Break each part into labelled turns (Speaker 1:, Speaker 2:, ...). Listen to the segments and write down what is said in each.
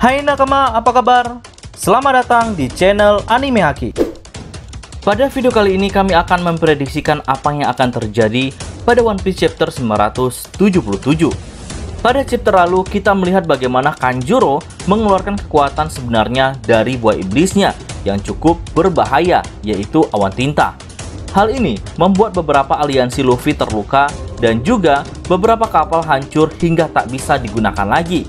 Speaker 1: Hai nakama, apa kabar? Selamat datang di channel Anime Haki. Pada video kali ini kami akan memprediksikan apa yang akan terjadi pada One Piece chapter 977. Pada chapter lalu kita melihat bagaimana Kanjuro mengeluarkan kekuatan sebenarnya dari buah iblisnya yang cukup berbahaya, yaitu awan tinta. Hal ini membuat beberapa aliansi Luffy terluka dan juga beberapa kapal hancur hingga tak bisa digunakan lagi.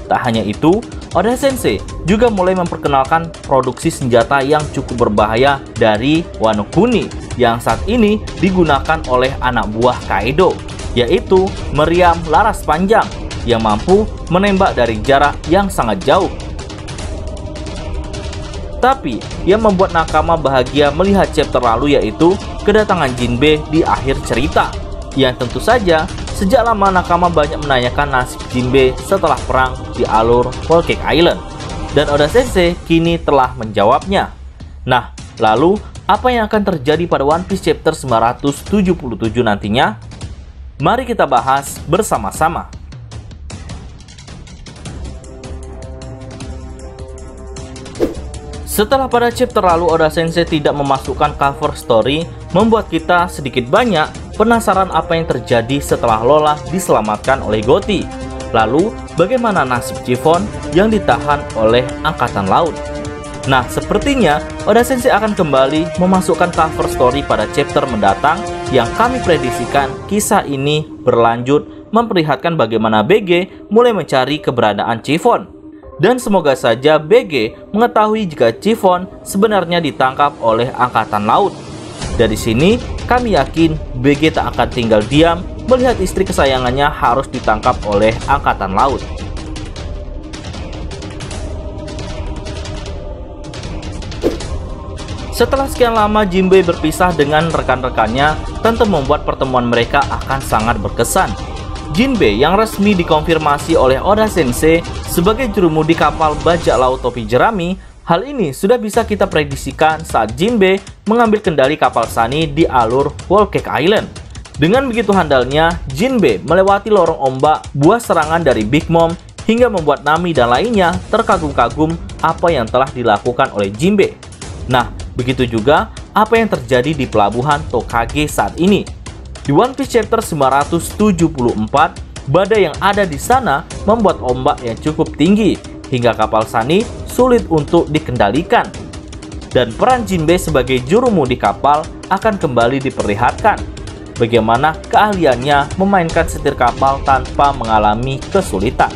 Speaker 1: Tak hanya itu, Oda Sensei juga mulai memperkenalkan produksi senjata yang cukup berbahaya dari Wano Kuni yang saat ini digunakan oleh anak buah Kaido, yaitu meriam laras panjang yang mampu menembak dari jarak yang sangat jauh. Tapi yang membuat nakama bahagia melihat chapter lalu yaitu kedatangan Jinbe di akhir cerita, yang tentu saja sejak lama nakama banyak menanyakan nasib Jinbe setelah perang di alur Whole Cake Island, dan Oda Sensei kini telah menjawabnya. Nah, lalu apa yang akan terjadi pada One Piece chapter 977 nantinya? Mari kita bahas bersama-sama. Setelah pada chapter lalu Oda Sensei tidak memasukkan cover story, membuat kita sedikit banyak penasaran apa yang terjadi setelah Lola diselamatkan oleh Gotti. Lalu, bagaimana nasib Chiffon yang ditahan oleh Angkatan Laut? Nah, sepertinya Oda Sensei akan kembali memasukkan cover story pada chapter mendatang yang kami prediksikan kisah ini berlanjut memperlihatkan bagaimana BG mulai mencari keberadaan Chiffon. Dan semoga saja BG mengetahui jika Chiffon sebenarnya ditangkap oleh Angkatan Laut. Dari sini, kami yakin BG tak akan tinggal diam melihat istri kesayangannya harus ditangkap oleh Angkatan Laut. Setelah sekian lama Jinbe berpisah dengan rekan-rekannya, tentu membuat pertemuan mereka akan sangat berkesan. Jinbe yang resmi dikonfirmasi oleh Oda Sensei sebagai jurumudi kapal bajak laut topi jerami. Hal ini sudah bisa kita prediksikan saat Jinbe mengambil kendali kapal Sunny di alur Whole Cake Island. Dengan begitu handalnya, Jinbe melewati lorong ombak buah serangan dari Big Mom hingga membuat Nami dan lainnya terkagum-kagum apa yang telah dilakukan oleh Jinbe. Nah, begitu juga apa yang terjadi di pelabuhan Tokage saat ini. Di One Piece chapter 974, badai yang ada di sana membuat ombak yang cukup tinggi hingga kapal Sunny sulit untuk dikendalikan. Dan peran Jinbe sebagai jurumudi kapal akan kembali diperlihatkan. Bagaimana keahliannya memainkan setir kapal tanpa mengalami kesulitan.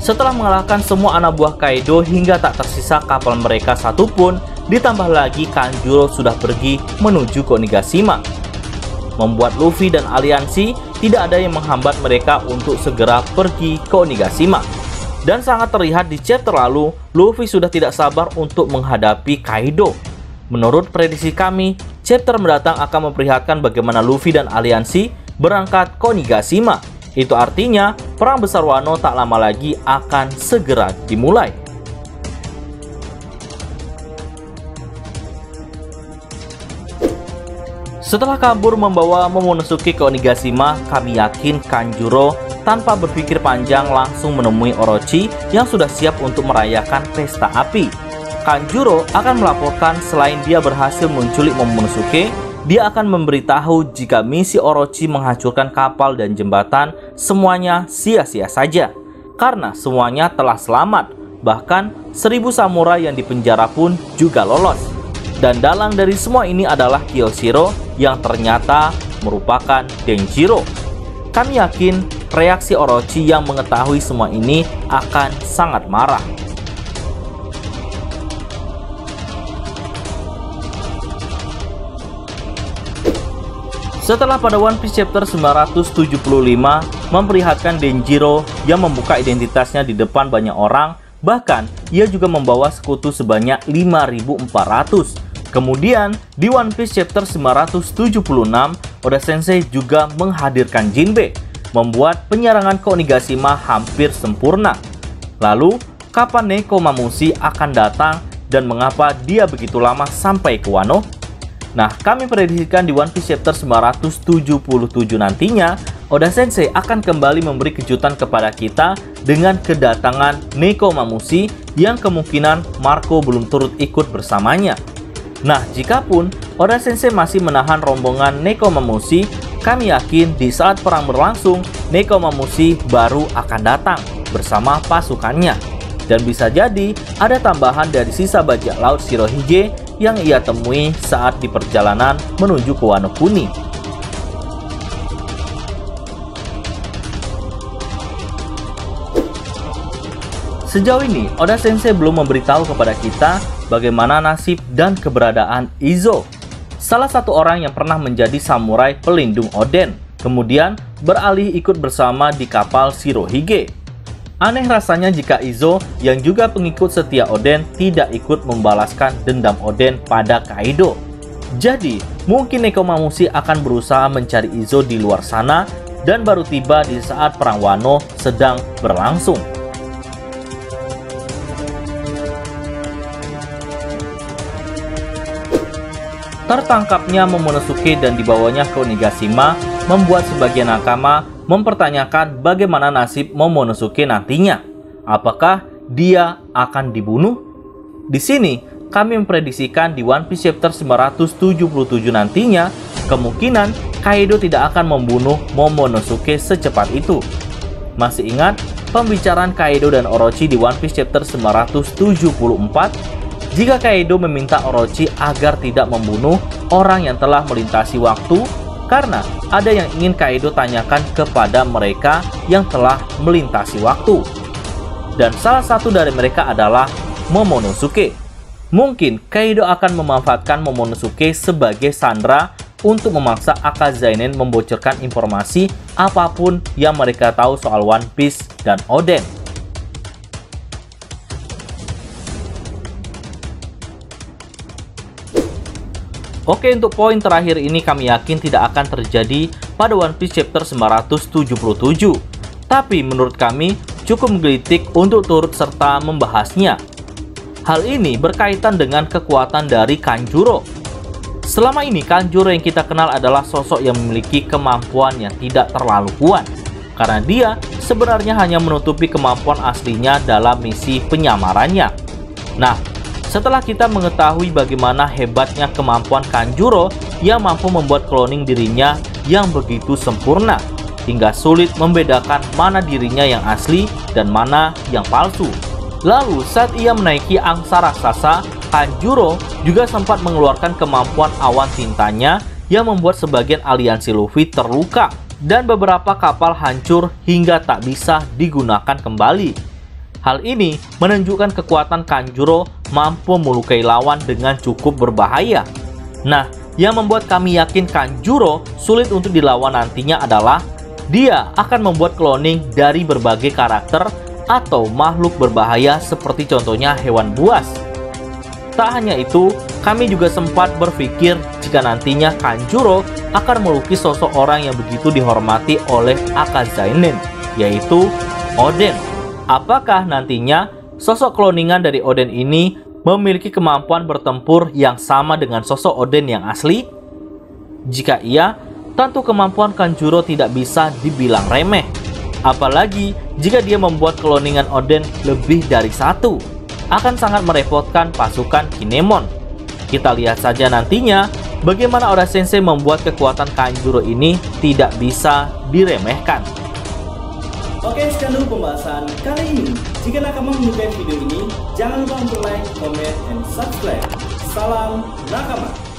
Speaker 1: Setelah mengalahkan semua anak buah Kaido hingga tak tersisa kapal mereka satupun, ditambah lagi Kanjuro sudah pergi menuju ke Onigashima, membuat Luffy dan aliansi tidak ada yang menghambat mereka untuk segera pergi ke Onigashima. Dan sangat terlihat di chapter lalu, Luffy sudah tidak sabar untuk menghadapi Kaido. Menurut prediksi kami, chapter mendatang akan memperlihatkan bagaimana Luffy dan aliansi berangkat ke Onigashima. Itu artinya perang besar Wano tak lama lagi akan segera dimulai. Setelah kabur membawa Momonosuke ke Onigashima, kami yakin Kanjuro tanpa berpikir panjang langsung menemui Orochi yang sudah siap untuk merayakan pesta api. Kanjuro akan melaporkan selain dia berhasil menculik Momonosuke, dia akan memberitahu jika misi Orochi menghancurkan kapal dan jembatan semuanya sia-sia saja, karena semuanya telah selamat. Bahkan 1000 samurai yang dipenjara pun juga lolos. Dan dalang dari semua ini adalah Kyoshiro yang ternyata merupakan Denjiro. Kami yakin reaksi Orochi yang mengetahui semua ini akan sangat marah. Setelah pada One Piece chapter 975 memperlihatkan Denjiro yang membuka identitasnya di depan banyak orang, bahkan ia juga membawa sekutu sebanyak 5.400. Kemudian di One Piece chapter 976, Oda Sensei juga menghadirkan Jinbe, membuat penyerangan ke Onigashima hampir sempurna. Lalu, kapan Nekomamushi akan datang dan mengapa dia begitu lama sampai ke Wano? Nah, kami prediksikan di One Piece chapter 977 nantinya, Oda Sensei akan kembali memberi kejutan kepada kita dengan kedatangan Nekomamushi yang kemungkinan Marco belum turut ikut bersamanya. Nah, jikapun Oda Sensei masih menahan rombongan Nekomamushi, kami yakin di saat perang berlangsung, Nekomamushi baru akan datang bersama pasukannya. Dan bisa jadi ada tambahan dari sisa bajak laut Shirohige yang ia temui saat di perjalanan menuju ke Wano Kuni. Sejauh ini, Oda Sensei belum memberitahu kepada kita bagaimana nasib dan keberadaan Izo, salah satu orang yang pernah menjadi samurai pelindung Oden, kemudian beralih ikut bersama di kapal Shirohige. Aneh rasanya jika Izo yang juga pengikut setia Oden tidak ikut membalaskan dendam Oden pada Kaido. Jadi, mungkin Nekomamushi akan berusaha mencari Izo di luar sana dan baru tiba di saat perang Wano sedang berlangsung. Tertangkapnya Momonosuke dan dibawanya ke Onigashima membuat sebagian nakama mempertanyakan bagaimana nasib Momonosuke nantinya. Apakah dia akan dibunuh? Di sini kami memprediksikan di One Piece chapter 977 nantinya kemungkinan Kaido tidak akan membunuh Momonosuke secepat itu. Masih ingat pembicaraan Kaido dan Orochi di One Piece chapter 974? Jika Kaido meminta Orochi agar tidak membunuh orang yang telah melintasi waktu, karena ada yang ingin Kaido tanyakan kepada mereka yang telah melintasi waktu. Dan salah satu dari mereka adalah Momonosuke. Mungkin Kaido akan memanfaatkan Momonosuke sebagai sandera untuk memaksa Akazainen membocorkan informasi apapun yang mereka tahu soal One Piece dan Oden. Oke, untuk poin terakhir ini kami yakin tidak akan terjadi pada One Piece chapter 977. Tapi menurut kami cukup menggelitik untuk turut serta membahasnya. Hal ini berkaitan dengan kekuatan dari Kanjuro. Selama ini Kanjuro yang kita kenal adalah sosok yang memiliki kemampuan yang tidak terlalu kuat, karena dia sebenarnya hanya menutupi kemampuan aslinya dalam misi penyamarannya. Nah, setelah kita mengetahui bagaimana hebatnya kemampuan Kanjuro yang mampu membuat cloning dirinya yang begitu sempurna, hingga sulit membedakan mana dirinya yang asli dan mana yang palsu. Lalu saat ia menaiki angsa raksasa, Kanjuro juga sempat mengeluarkan kemampuan awan tintanya yang membuat sebagian aliansi Luffy terluka dan beberapa kapal hancur hingga tak bisa digunakan kembali. Hal ini menunjukkan kekuatan Kanjuro mampu melukai lawan dengan cukup berbahaya. Nah, yang membuat kami yakin Kanjuro sulit untuk dilawan nantinya adalah dia akan membuat cloning dari berbagai karakter atau makhluk berbahaya seperti contohnya hewan buas. Tak hanya itu, kami juga sempat berpikir jika nantinya Kanjuro akan melukis sosok orang yang begitu dihormati oleh Akazainen, yaitu Oden. Apakah nantinya sosok kloningan dari Oden ini memiliki kemampuan bertempur yang sama dengan sosok Oden yang asli? Jika iya, tentu kemampuan Kanjuro tidak bisa dibilang remeh. Apalagi jika dia membuat kloningan Oden lebih dari satu, akan sangat merepotkan pasukan Kinemon. Kita lihat saja nantinya bagaimana Oda Sensei membuat kekuatan Kanjuro ini tidak bisa diremehkan. Oke, sekian dulu pembahasan kali ini. Jika nakama menyukai video ini, jangan lupa untuk like, comment, and subscribe. Salam nakama.